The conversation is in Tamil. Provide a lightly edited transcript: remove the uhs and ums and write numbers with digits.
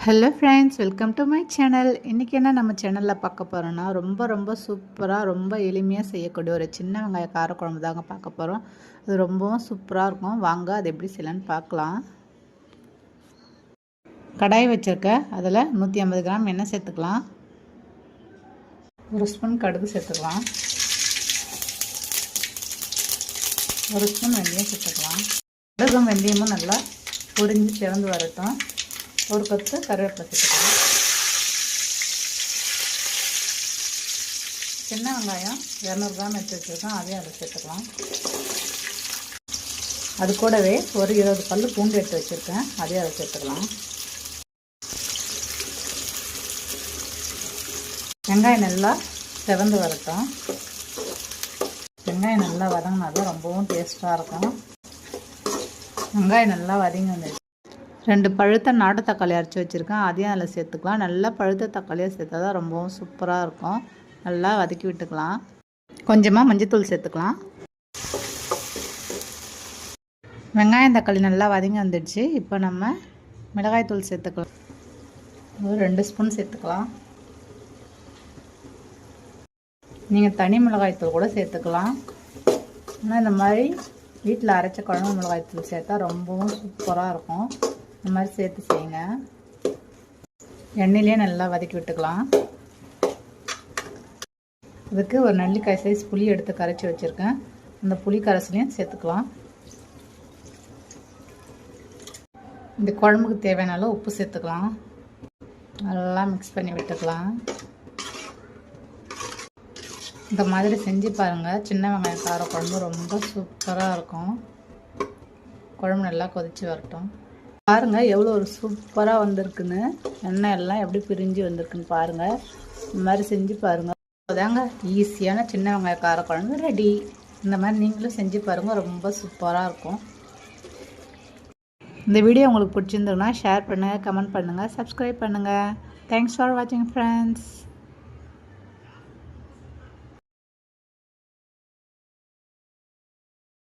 Hello friends, welcome to my channel. இன்றைக்கி என்ன நம்ம சேனலில் பார்க்க போகிறோன்னா ரொம்ப சூப்பராக ரொம்ப எளிமையாக செய்யக்கூடிய ஒரு சின்ன வெங்காய காரக்குழம்பு தாங்க பார்க்க போகிறோம். அது ரொம்பவும் சூப்பராக இருக்கும். வாங்க அது எப்படி செய்யலான்னு பார்க்கலாம். கடாய் வச்சுருக்க அதில் 150 கிராம் எண்ணெய் சேர்த்துக்கலாம். ஒரு ஸ்பூன் கடுகு சேர்த்துக்கலாம். ஒரு ஸ்பூன் வெந்தயம் சேர்த்துக்கலாம். கடுகும் வெந்தயமும் நல்லா பொரிஞ்சு சிறந்து வரட்டும். ஒரு கொத்து கருவேப்பிலை சேர்த்துக்கலாம். சின்ன வெங்காயம் 200 கிராம் எடுத்து வச்சுருக்கோம், அதையும் அதை சேர்த்துக்கலாம். அது கூடவே ஒரு 20 பல் பூண்டு எடுத்து வச்சுருக்கேன், அதையும் அதை சேர்த்துக்கலாம். வெங்காயம் நல்லா செவந்து வரட்டும். வெங்காயம் நல்லா வதங்கினா தான் ரொம்பவும் டேஸ்ட்டாக இருக்கும். வெங்காயம் நல்லா வதங்கி வந்துடுச்சு. 2 பழுத்த நாட்டு தக்காளி அரைச்சி வச்சுருக்கேன், அதையும் அதில் சேர்த்துக்கலாம். நல்லா பழுத்த தக்காளியாக சேர்த்தா தான் ரொம்பவும் சூப்பராக இருக்கும். நல்லா வதக்கி விட்டுக்கலாம். கொஞ்சமாக மஞ்சத்தூள் சேர்த்துக்கலாம். வெங்காயம் தக்காளி நல்லா வதங்கி வந்துடுச்சு. இப்போ நம்ம மிளகாய்த்தூள் சேர்த்துக்கலாம். ஒரு 2 ஸ்பூன் சேர்த்துக்கலாம். நீங்கள் தனி மிளகாய்த்தூள் கூட சேர்த்துக்கலாம். ஆனால் இந்த மாதிரி வீட்டில் அரைச்ச குழம்பு மிளகாய்த்தூள் சேர்த்தா ரொம்பவும் சூப்பராக இருக்கும். இந்த மாதிரி சேர்த்து செய்யுங்க. எண்ணெயிலே நல்லா வதக்கி விட்டுக்கலாம். அதுக்கு ஒரு நெல்லிக்காய் சைஸ் புளி எடுத்து கரைச்சி வச்சுருக்கேன், அந்த புளி கரைசலையும் சேர்த்துக்கலாம். இந்த குழம்புக்கு தேவையான அளவு உப்பு சேர்த்துக்கலாம். நல்லா மிக்ஸ் பண்ணி விட்டுக்கலாம். இந்த மாதிரி செஞ்சு பாருங்கள். சின்ன வெங்காயம் கார குழம்பு ரொம்ப சூப்பராக இருக்கும். குழம்பு நல்லா கொதித்து வரட்டும். பாருங்கள் எவ்வளோ ஒரு சூப்பராக வந்திருக்குன்னு. எண்ணெய் எல்லாம் எப்படி பிரிஞ்சு வந்திருக்குன்னு பாருங்கள். இந்த மாதிரி செஞ்சு பாருங்கள். அதாங்க ஈஸியான சின்ன வெங்காய கார குழம்பு ரெடி. இந்த மாதிரி நீங்களும் செஞ்சு பாருங்கள், ரொம்ப சூப்பராக இருக்கும். இந்த வீடியோ உங்களுக்கு பிடிச்சிருந்ததுன்னா ஷேர் பண்ணுங்கள், கமெண்ட் பண்ணுங்கள், சப்ஸ்கிரைப் பண்ணுங்கள். தேங்க்ஸ் ஃபார் வாட்சிங் ஃப்ரெண்ட்ஸ்.